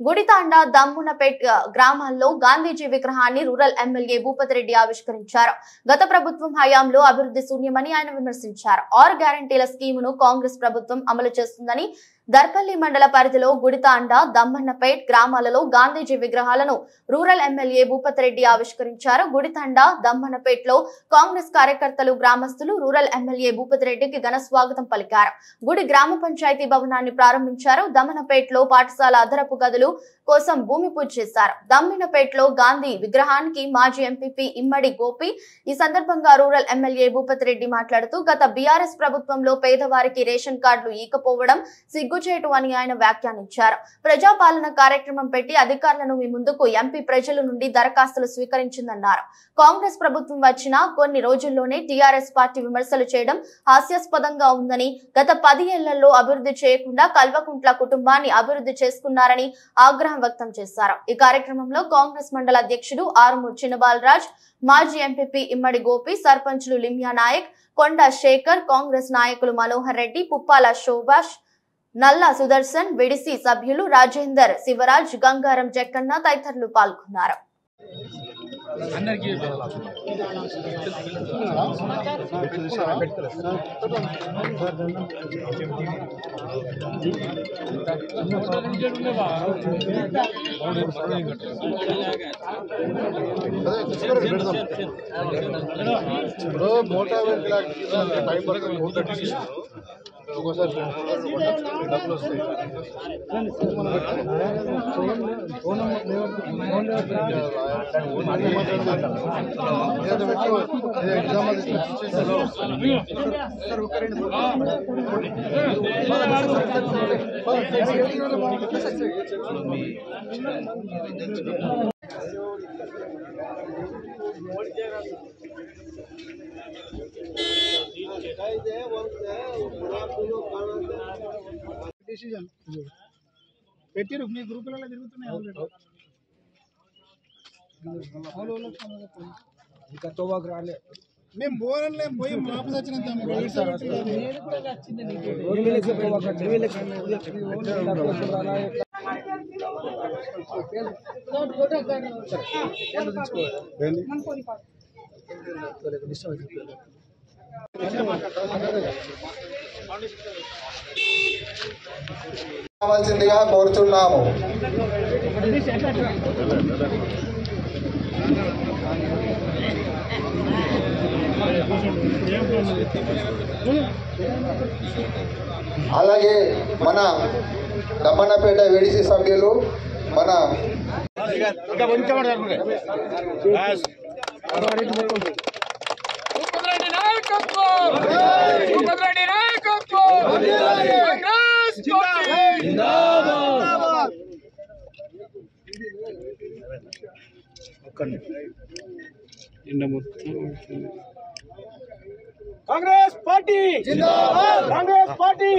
గుడితాండ దమ్మునపేట్ గ్రామాల్లో గాంధీజీ విగ్రహాన్ని rural MLA Bhupathi Reddy ఆవిష్కరించారు. గత ప్రభుత్వం హయాంలో అభివృద్ధి శూన్యమని ఆయన విమర్శించారు. 6 గ్యారెంటీల స్కీమును కాంగ్రెస్ ప్రభుత్వం అమలు చేస్తుందని, దర్పల్లి మండల పరిధిలో గుడితాండ దమ్మన్నపేట్ గ్రామాలలో గాంధీజీ విగ్రహాలను రూరల్ ఎమ్మెల్యే భూపతిరెడ్డి ఆవిష్కరించారు. గుడితాండ దమ్మన్నపేట్లో కాంగ్రెస్ కార్యకర్తలు, గ్రామస్తులు రూరల్ ఎమ్మెల్యే భూపతిరెడ్డికి ఘన స్వాగతం పలికారు. గుడి గ్రామ పంచాయతీ భవనాన్ని ప్రారంభించారు. దమ్మన్నపేట్లో పాఠశాల అదనపు గదులు కోసం భూమి పూజ చేశారు. దమ్మినపేట్లో గాంధీ విగ్రహానికి మాజీ ఎంపీపీ ఇమ్మడి గోపి ఈ సందర్భంగా రూరల్ ఎమ్మెల్యే భూపతిరెడ్డి మాట్లాడుతూ, గత బీఆర్ఎస్ ప్రభుత్వంలో పేదవారికి రేషన్ కార్డులు ఇవ్వకపోవడం సిగ్గుచేటు అని ఆయన వ్యాఖ్యానించారు. ప్రజాపాలన కార్యక్రమం పెట్టి అధికారులను మీ ముందుకు ఎంపీ ప్రజల నుండి దరఖాస్తులు స్వీకరించిందన్నారు. కాంగ్రెస్ ప్రభుత్వం వచ్చిన కొన్ని రోజుల్లోనే టీఆర్ఎస్ పార్టీ విమర్శలు చేయడం హాస్యాస్పదంగా ఉందని, గత 10 ఏళ్లలో అభివృద్ధి చేయకుండా కల్వకుంట్ల కుటుంబాన్ని అభివృద్ధి చేసుకున్నారని ఆగ్రహం వ్యక్తం చేశారు. ఈ కార్యక్రమంలో కాంగ్రెస్ మండల అధ్యక్షుడు ఆరుమూరు చిన్నబాలరాజ్, మాజీ ఎంపీపీ ఇమ్మడి గోపి, సర్పంచులు లిమ్యా నాయక్, కొండ శేఖర్, కాంగ్రెస్ నాయకులు మనోహర్ రెడ్డి, పుప్పాల శోభాష్, నల్ల సుదర్శన్, విడిసి సభ్యులు రాజేందర్, శివరాజ్, గంగారం జక్కన్న తదితరులు పాల్గొన్నారు. పెట్టిరు మీ గ్రూపులలో తిరుగుతున్నాయి ఇంకా తోవాకు రాలే. మేము బోరలే పోయి మాపు వచ్చినంత కావాల్సిందిగా కోరుతున్నాము. అలాగే మన దమ్మన్నపేట విడిసి సభ్యులు మన కాంగ్రెస్ పార్టీ జిందాబాద్, కాంగ్రెస్ పార్టీ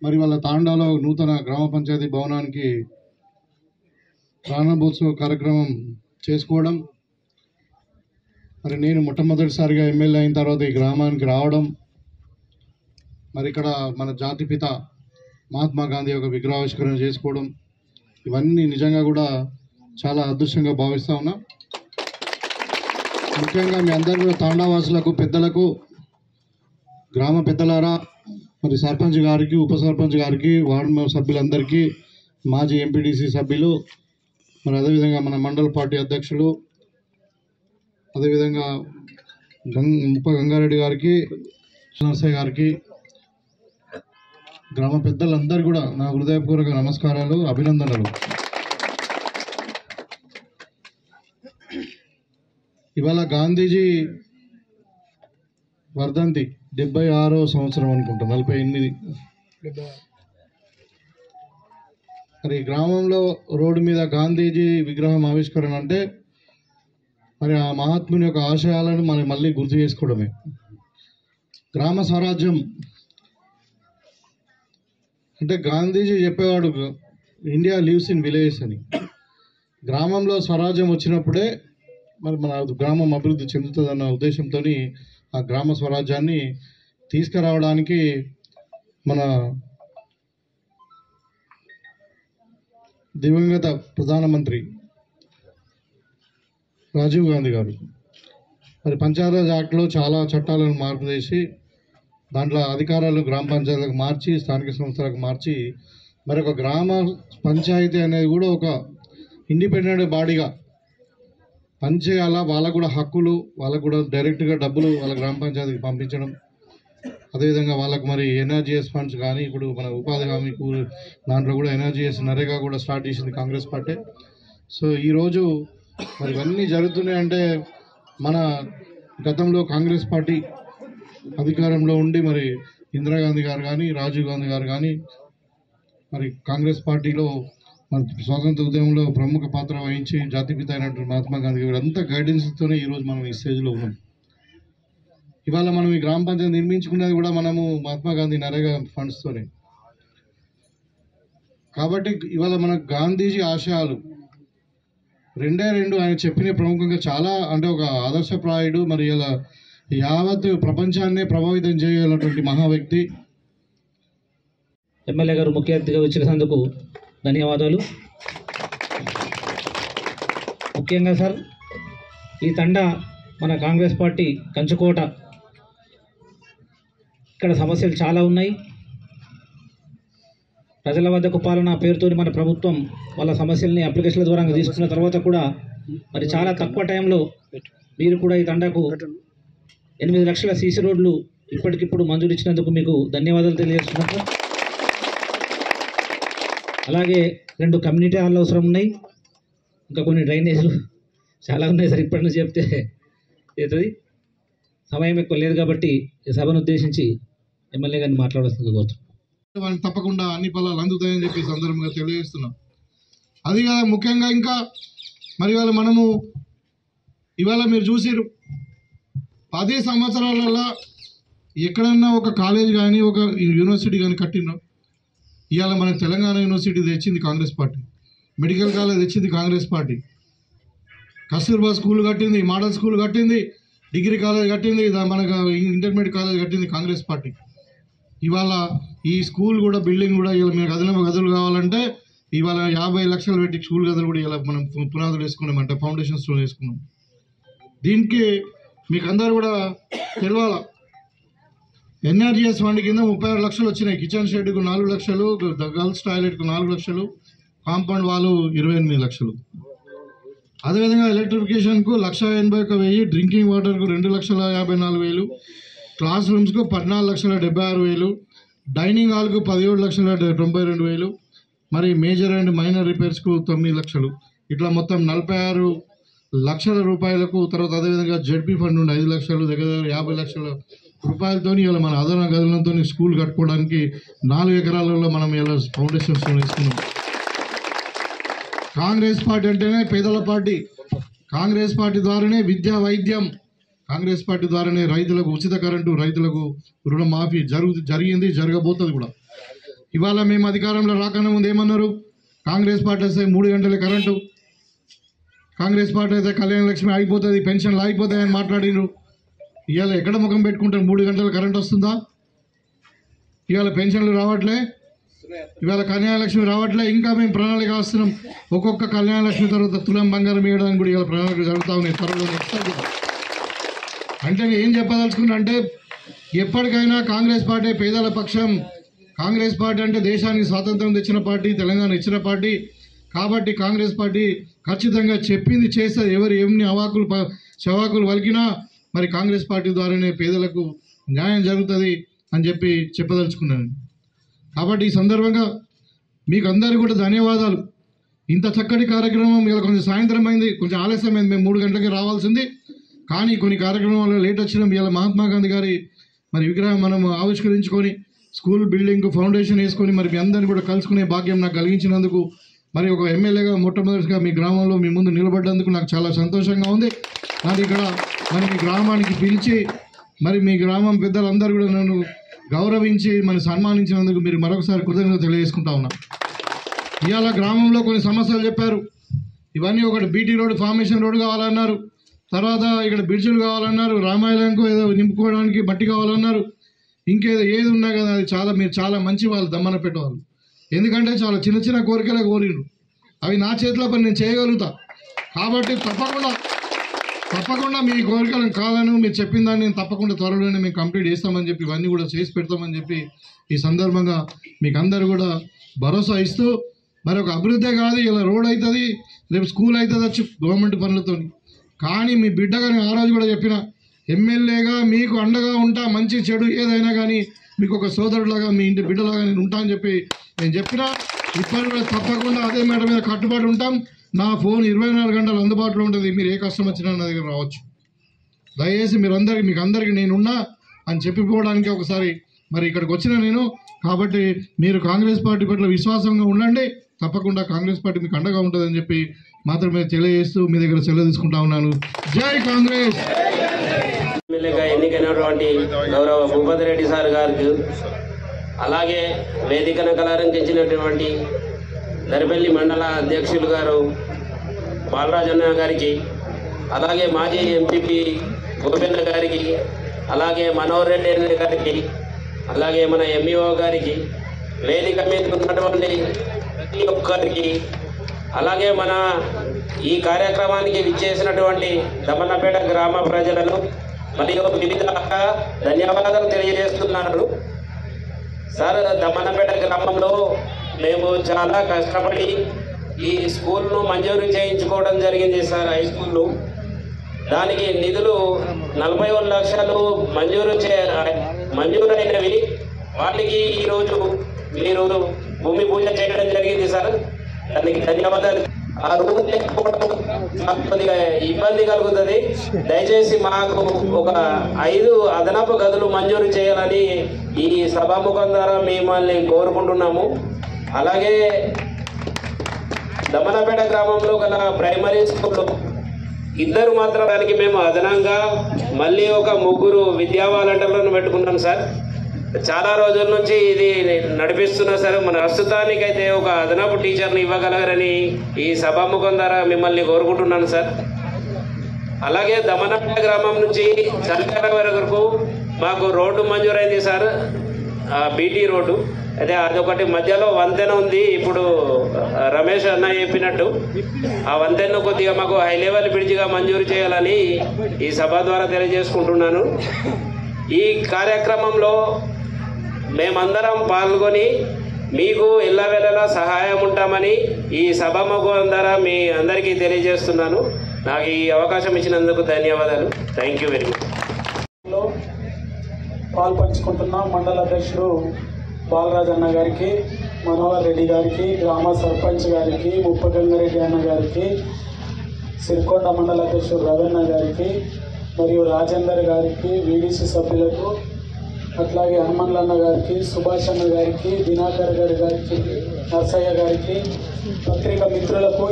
మరి వాళ్ళ తాండాలో నూతన గ్రామ పంచాయతీ భవనానికి ప్రారంభోత్సవ కార్యక్రమం చేసుకోవడం, మరి నేను మొట్టమొదటిసారిగా ఎమ్మెల్యే అయిన తర్వాత ఈ గ్రామానికి రావడం, మరి ఇక్కడ మన జాతిపిత మహాత్మా గాంధీ యొక్క విగ్రహావిష్కరణ చేసుకోవడం, ఇవన్నీ నిజంగా కూడా చాలా అదృష్టంగా భావిస్తూ ఉన్నా. ముఖ్యంగా మీ అందరూ కూడా తాండావాసులకు, పెద్దలకు, గ్రామ పెద్దలారా, మరి సర్పంచ్ గారికి, ఉప సర్పంచ్ గారికి, వార్డు సభ్యులందరికీ, మాజీ ఎంపీటీసీ సభ్యులు, మరి అదేవిధంగా మన మండల పార్టీ అధ్యక్షులు, అదేవిధంగా ముప్ప గంగారెడ్డి గారికి, నరసయ్య గారికి, గ్రామ పెద్దలందరూ కూడా నా హృదయపూర్వక నమస్కారాలు, అభినందనలు. ఇవాళ గాంధీజీ వర్ధంతి 76వ సంవత్సరం అనుకుంటా, 48. మరి గ్రామంలో రోడ్డు మీద గాంధీజీ విగ్రహం ఆవిష్కరణ అంటే మరి ఆ మహాత్ముని యొక్క ఆశయాలను మనం మళ్ళీ గుర్తు చేసుకోవడమే. గ్రామ స్వరాజ్యం అంటే గాంధీజీ చెప్పేవాడు, ఇండియా లివ్స్ ఇన్ విలేజ్ అని. గ్రామంలో స్వరాజ్యం వచ్చినప్పుడే మరి మన గ్రామం అభివృద్ధి చెందుతుందన్న ఉద్దేశంతో ఆ గ్రామ స్వరాజ్యాన్ని తీసుకురావడానికి మన దివంగత ప్రధానమంత్రి రాజీవ్ గాంధీ గారు మరి పంచాయతీరాజ్ యాక్ట్లో చాలా చట్టాలను మార్పు చేసి దాంట్లో అధికారాలను గ్రామ పంచాయతీలకు మార్చి స్థానిక సంస్థలకు మార్చి మరి ఒక గ్రామ పంచాయతీ అనేది కూడా ఒక ఇండిపెండెంట్ బాడీగా పనిచేయాలా, వాళ్ళకు కూడా హక్కులు, వాళ్ళకు కూడా డైరెక్ట్గా డబ్బులు వాళ్ళ గ్రామ పంచాయతీకి పంపించడం, అదేవిధంగా వాళ్ళకు మరి ఎన్ఆర్జీఎస్ ఫండ్స్ కానీ ఇప్పుడు మన ఉపాధి హామీ దాంట్లో కూడా ఎన్ఆర్జీఎస్ నరేగా కూడా స్టార్ట్ చేసింది కాంగ్రెస్ పార్టీ. సో ఈరోజు మరి ఇవన్నీ జరుగుతున్నాయంటే మన గతంలో కాంగ్రెస్ పార్టీ అధికారంలో ఉండి మరి ఇందిరాగాంధీ గారు కానీ రాజీవ్ గాంధీ గారు కానీ మరి కాంగ్రెస్ పార్టీలో మన స్వాతంత్ర ఉద్యమంలో ప్రముఖ పాత్ర వహించి జాతిపిత అయినటువంటి మహాత్మా గాంధీ వీరంతా గైడెన్స్తోనే ఈరోజు మనం ఈ స్టేజ్లో ఉన్నాం. ఇవాళ మనం ఈ గ్రామ పంచాయతీ నిర్మించుకున్నది కూడా మనము మహాత్మా గాంధీ నరేగా ఫండ్స్తోనే. కాబట్టి ఇవాళ మన గాంధీజీ ఆశయాలు రెండే రెండు ఆయన చెప్పిన ప్రముఖంగా చాలా అంటే ఒక ఆదర్శప్రాయుడు, మరి ఇలా యావత్ ప్రపంచాన్నే ప్రభావితం చేయగలిగినటువంటి మహా వ్యక్తి. ఎమ్మెల్యే గారు ముఖ్య అతిథిగా వచ్చినందుకు ధన్యవాదాలు. ముఖ్యంగా సార్ ఈ తండా మన కాంగ్రెస్ పార్టీ కంచుకోట. ఇక్కడ సమస్యలు చాలా ఉన్నాయి. ప్రజల వద్దకు పాలన పేరుతో మన ప్రభుత్వం వాళ్ళ సమస్యల్ని అప్లికేషన్ల ద్వారా తీసుకున్న తర్వాత కూడా మరి చాలా తక్కువ టైంలో మీరు కూడా ఈ తండాకు 8 లక్షల సీసీ రోడ్లు ఇప్పటికిప్పుడు మంజూరు ఇచ్చినందుకు మీకు ధన్యవాదాలు తెలియజేస్తున్నాను. అలాగే 2 కమ్యూనిటీ హాల్ అవసరం ఉన్నాయి, ఇంకా కొన్ని డ్రైనేజీలు చాలా ఉన్నాయి సార్. ఇప్పటి నుంచి చెప్తే అవుతుంది, సమయం ఎక్కువ లేదు కాబట్టి ఈ సభను ఉద్దేశించి ఎమ్మెల్యే గారిని మాట్లాడాల్సింది కోరుతున్నాను. వాళ్ళకి తప్పకుండా అన్ని ఫలాలు అందుతాయని చెప్పి సందర్భంగా తెలియజేస్తున్నాం. అది కాదు ముఖ్యంగా ఇంకా మరి ఇవాళ మీరు చూసిరు 10 సంవత్సరాలలో ఎక్కడన్నా ఒక కాలేజ్ కానీ ఒక యూనివర్సిటీ కానీ కట్టినాం. ఇవాళ మనకు తెలంగాణ యూనివర్సిటీ తెచ్చింది కాంగ్రెస్ పార్టీ, మెడికల్ కాలేజ్ తెచ్చింది కాంగ్రెస్ పార్టీ, కస్తూర్బా స్కూల్ కట్టింది, మోడల్ స్కూల్ కట్టింది, డిగ్రీ కాలేజ్ కట్టింది, మనకు ఇంటర్మీడియట్ కాలేజ్ కట్టింది కాంగ్రెస్ పార్టీ. ఇవాళ ఈ స్కూల్ కూడా బిల్డింగ్ కూడా ఇవాళ మీకు గదులు కావాలంటే ఇవాళ 50 లక్షలు పెట్టి స్కూల్ గదులు కూడా ఇలా మనం పునాదులు వేసుకున్నాం, అంటే ఫౌండేషన్ స్టోన్ వేసుకున్నాం. దీనికి మీకు అందరూ కూడా తెలవాల, ఎన్ఆర్జీఎస్ ఫండ్ కింద 36 లక్షలు వచ్చినాయి. కిచెన్ షెడ్కు 4 లక్షలు, గర్ల్స్ టాయిలెట్కు 4 లక్షలు, కాంపౌండ్ వాళ్ళు 28 లక్షలు. అదేవిధంగా ఎలక్ట్రిఫికేషన్కు 1,81,000, డ్రింకింగ్ వాటర్కు 2,54,000, క్లాస్ రూమ్స్కు 14,76,000, డైనింగ్ హాల్కు 17,92,000, మరి మేజర్ అండ్ మైనర్ రిపేర్స్కు 9 లక్షలు. ఇట్లా మొత్తం 46 లక్షల రూపాయలకు. తర్వాత అదేవిధంగా జెడ్పీ ఫండ్ నుండి 5 లక్షలు, దగ్గర 50 లక్షల రూపాయలతో ఇవాళ మన అదన గదులతో స్కూల్ కట్టుకోవడానికి 4 ఎకరాలలో మనం ఇలా ఫౌండేషన్స్ వేసుకున్నాం. కాంగ్రెస్ పార్టీ అంటేనే పేదల పార్టీ, కాంగ్రెస్ పార్టీ ద్వారానే విద్యా వైద్యం, కాంగ్రెస్ పార్టీ ద్వారానే రైతులకు ఉచిత కరెంటు, రైతులకు రుణమాఫీ జరిగింది, జరగబోతుంది కూడా. ఇవాళ మేము అధికారంలో రాకనే ముందు ఏమన్నారు, కాంగ్రెస్ పార్టీ వస్తే 3 గంటల కరెంటు, కాంగ్రెస్ పార్టీ అయితే కళ్యాణ లక్ష్మి ఆగిపోతుంది, పెన్షన్లు ఆగిపోతాయని మాట్లాడినారు. ఇవాళ ఎక్కడ ముఖం పెట్టుకుంటారు? 3 గంటల కరెంట్ వస్తుందా? ఇవాళ పెన్షన్లు రావట్లే, ఇవాళ కళ్యాణ లక్ష్మి రావట్లే. ఇంకా మేము ప్రణాళిక వస్తున్నాం, ఒక్కొక్క కళ్యాణ లక్ష్మి తర్వాత తులం బంగారం ఇవ్వడానికి కూడా ఇవాళ ప్రణాళిక జరుగుతూ ఉన్నాయి త్వరలో. అంటే ఏం చెప్పదలుచుకున్నా అంటే ఎప్పటికైనా కాంగ్రెస్ పార్టీ పేదల పక్షం. కాంగ్రెస్ పార్టీ అంటే దేశానికి స్వాతంత్రం తెచ్చిన పార్టీ, తెలంగాణ ఇచ్చిన పార్టీ. కాబట్టి కాంగ్రెస్ పార్టీ ఖచ్చితంగా చెప్పింది చేస్తే ఎవరు ఎన్ని చవాకులు వలికినా మరి కాంగ్రెస్ పార్టీ ద్వారానే పేదలకు న్యాయం జరుగుతుంది అని చెప్పదలుచుకున్నాను. కాబట్టి ఈ సందర్భంగా మీకు అందరికీ కూడా ధన్యవాదాలు. ఇంత చక్కటి కార్యక్రమం ఇలా కొంచెం సాయంత్రం అయింది, కొంచెం ఆలస్యమైంది, మేము 3 గంటలకి రావాల్సింది. కానీ కొన్ని కార్యక్రమాలు లేట్ వచ్చినాం. ఇలా మహాత్మా గాంధీ గారి మరి విగ్రహం మనం ఆవిష్కరించుకొని స్కూల్ బిల్డింగ్ ఫౌండేషన్ వేసుకొని మరి మీ అందరిని కూడా కలుసుకునే భాగ్యం నాకు కలిగించినందుకు, మరి ఒక ఎమ్మెల్యేగా మొట్టమొదటిగా మీ గ్రామంలో మీ ముందు నిలబడ్డందుకు నాకు చాలా సంతోషంగా ఉంది. నాకు ఇక్కడ మరి మీ గ్రామానికి పిలిచి మరి మీ గ్రామం పెద్దలందరూ కూడా నన్ను గౌరవించి మరి సన్మానించినందుకు మీరు మరొకసారి కృతజ్ఞత తెలియజేసుకుంటా ఉన్నా. ఇవాళ గ్రామంలో కొన్ని సమస్యలు చెప్పారు. ఇవన్నీ ఒకటి బీటీ రోడ్ ఫార్మేషన్ రోడ్ కావాలన్నారు, తర్వాత ఇక్కడ బ్రిడ్జులు కావాలన్నారు, రామాయణంకు ఏదో నింపుకోవడానికి మట్టి కావాలన్నారు, ఇంకేదో ఏది ఉన్నా కదా అది మీరు చాలా మంచి వాళ్ళు దమ్మనపేట వాళ్ళు. ఎందుకంటే చాలా చిన్న చిన్న కోరికలే కోరిరు, అవి నా చేతిలో పని నేను చేయగలుగుతా. కాబట్టి తప్పకుండా మీ కోరికలను కాదని మీరు చెప్పిన దాన్ని నేను తప్పకుండా త్వరలోనే మేము కంప్లీట్ చేస్తామని చెప్పి ఇవన్నీ కూడా చేసి పెడతామని చెప్పి ఈ సందర్భంగా మీకు అందరు కూడా భరోసా ఇస్తూ, మరి ఒక అభివృద్ధే కాదు, ఇలా రోడ్ అవుతుంది, రేపు స్కూల్ అవుతుంది వచ్చు గవర్నమెంట్ పనులతో. కానీ మీ బిడ్డగా నేను ఆ రోజు కూడా చెప్పిన, ఎమ్మెల్యేగా మీకు అండగా ఉంటా, మంచి చెడు ఏదైనా కానీ మీకు ఒక సోదరులాగా మీ ఇంటి బిడ్డలాగా నేను ఉంటా అని చెప్పి నేను చెప్పిన. ఇప్పుడు కూడా తప్పకుండా అదే మాట మీద కట్టుబడి ఉంటాం. నా ఫోన్ 24 గంటలు అందుబాటులో ఉంటుంది, మీరు ఏ కష్టం వచ్చినా నా దగ్గర రావచ్చు. దయచేసి మీకు అందరికీ నేనున్నా అని చెప్పిపోవడానికి ఒకసారి మరి ఇక్కడికి వచ్చిన నేను. కాబట్టి మీరు కాంగ్రెస్ పార్టీ పట్ల విశ్వాసంగా ఉండండి, తప్పకుండా కాంగ్రెస్ పార్టీ మీకు అండగా ఉంటుందని చెప్పి మాత్రమే తెలియజేస్తూ మీ దగ్గర సెలవు తీసుకుంటా ఉన్నాను. జై కాంగ్రెస్. ఎమ్మెల్యేగా ఎన్నికైనటువంటి గౌరవ భూపతి రెడ్డి సార్ గారికి, అలాగే వేదికను అలంకరించినటువంటి దరిపల్లి మండల అధ్యక్షులు గారు బాలరాజన్న గారికి, అలాగే మాజీ ఎంపీపీ గోపెన్న గారికి, అలాగే మనోహర్ రెడ్డి గారికి, అలాగే మన ఎంఈఓ గారికి, వేదిక మీద ఉన్నటువంటి ప్రతి ఒక్కరికి, అలాగే మన ఈ కార్యక్రమానికి విచ్చేసినటువంటి దమ్మన్నపేట గ్రామ ప్రజలను మరియు వివిధ ధన్యవాదాలు తెలియజేస్తున్నాను. సార్, దమ్మన్నపేట గ్రామంలో మేము చాలా కష్టపడి ఈ స్కూల్ను మంజూరు చేయించుకోవడం జరిగింది సార్. హై స్కూల్ను దానికి నిధులు 41 లక్షలు మంజూరైనవి. వాటికి ఈరోజు మీరు భూమి పూజ చేయడం జరిగింది సార్, దానికి ధన్యవాదాలు. ఆ రూమ్ లేకపోవడం కొద్దిగా ఇబ్బంది కలుగుతుంది. దయచేసి మాకు ఒక 5 అదనపు గదులు మంజూరు చేయాలని ఈ సభాముఖం ద్వారా మిమ్మల్ని కోరుకుంటున్నాము. అలాగే దమ్మన్నపేట గ్రామంలో గల ప్రైమరీ స్కూల్లో 2 మాత్రం దానికి మేము అదనంగా మళ్ళీ ఒక 3 విద్యా వాలంటీర్లను పెట్టుకున్నాం సార్. చాలా రోజుల నుంచి ఇది నడిపిస్తున్నా సార్. మన ప్రస్తుతానికైతే ఒక అదనపు టీచర్ని ఇవ్వగలరని ఈ సభాముఖం ద్వారా మిమ్మల్ని కోరుకుంటున్నాను సార్. అలాగే దమ్మన్నపేట గ్రామం నుంచి చలికర వరకు మాకు రోడ్డు మంజూరైంది సార్, బీటీ రోడ్డు. అయితే అదొకటి మధ్యలో వంతెన ఉంది. ఇప్పుడు రమేష్ అన్న చెప్పినట్టు ఆ వంతెన కొద్దిగా మాకు హై లెవెల్ బ్రిడ్జిగా మంజూరు చేయాలని ఈ సభ ద్వారా తెలియజేసుకుంటున్నాను. ఈ కార్యక్రమంలో మేమందరం పాల్గొని మీకు ఎల్లవేళలా సహాయం ఉంటామని ఈ సభాముఖం ద్వారా మీ అందరికీ తెలియజేస్తున్నాను. నాకు ఈ అవకాశం ఇచ్చినందుకు ధన్యవాదాలు. Thank you very much. పాల్పంచుకుంటున్న మండల అధ్యక్షుడు బాలరాజన్న గారికి, మనోహర్ రెడ్డి గారికి, గ్రామ సర్పంచ్ గారికి, ముప్పగంగారెడ్డి అన్న గారికి, సిరికొండ మండల అధ్యక్షుడు రవణ గారికి మరియు రాజేందర్ గారికి, వీడీసీ సభ్యులకు, అట్లాగే హనుమన్లన్న గారికి, సుభాష్ అన్న గారికి, దినాకర్ గారికి, నర్సయ్య గారికి, పత్రికా మిత్రులకు,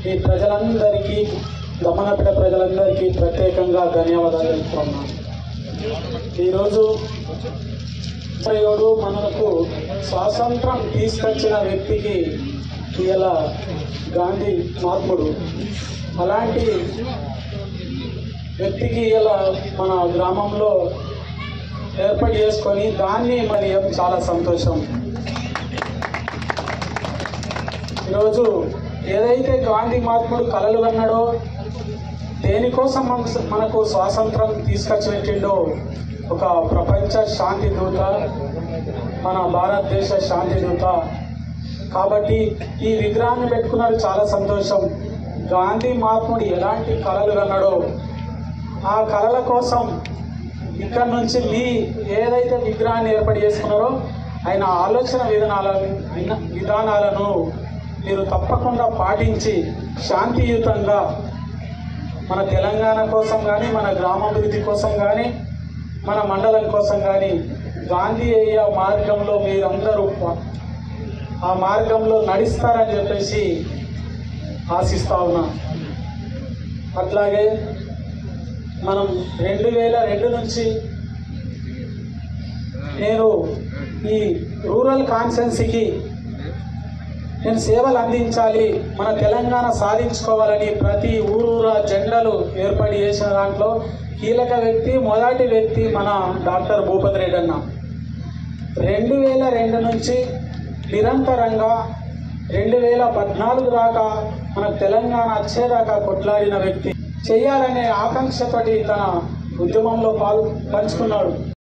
ఈ ప్రజలందరికీ, దమ్మన్నపేట ప్రజలందరికీ ప్రత్యేకంగా ధన్యవాదాలు తెలుపుతున్నాను. ఈరోజు మనకు స్వాతంత్రం తీసుకొచ్చిన వ్యక్తికి ఇలా గాంధీ మహాత్ముడు, అలాంటి వ్యక్తికి ఇలా మన గ్రామంలో ఏర్పాటు చేసుకొని దాన్ని మరి చాలా సంతోషం. ఈరోజు ఏదైతే గాంధీ మహాత్ముడు కలలు కన్నాడో, దేనికోసం మనకు స్వాతంత్రం తీసుకొచ్చి పెట్టిండో, ఒక ప్రపంచ శాంతి దూత, మన భారతదేశ శాంతి దూత. కాబట్టి ఈ విగ్రహాన్ని పెట్టుకున్నారు, చాలా సంతోషం. గాంధీ మహాత్ముడు ఎలాంటి కళలు కన్నాడో ఆ కళల కోసం ఇక్కడ నుంచి మీ ఏదైతే విగ్రహాన్ని ఏర్పాటు చేసుకున్నారో ఆయన ఆలోచన విధానాలను మీరు తప్పకుండా పాటించి శాంతియుతంగా మన తెలంగాణ కోసం కానీ, మన గ్రామాభివృద్ధి కోసం కానీ, మన మండలం కోసం కానీ గాంధీయ మార్గంలో మీరందరూ ఆ మార్గంలో నడుస్తారని చెప్పేసి ఆశిస్తా ఉన్నా. అట్లాగే మనం 2002 నుంచి నేను ఈ రూరల్ కాన్స్టెన్సీకి నేను సేవలు అందించాలి, మన తెలంగాణ సాధించుకోవాలని ప్రతి ఊరూరా జెండాలు ఏర్పాటు చేసిన దాంట్లో కీలక వ్యక్తి, మొదటి వ్యక్తి మన డాక్టర్ భూపతి రెడ్డి అన్న. 2002 నుంచి నిరంతరంగా 2014 దాకా మన తెలంగాణ వచ్చేదాకా కొట్లాడిన వ్యక్తి. చేయాలనే ఆకాంక్షతోటి తన ఉద్యమంలో పంచుకున్నాడు.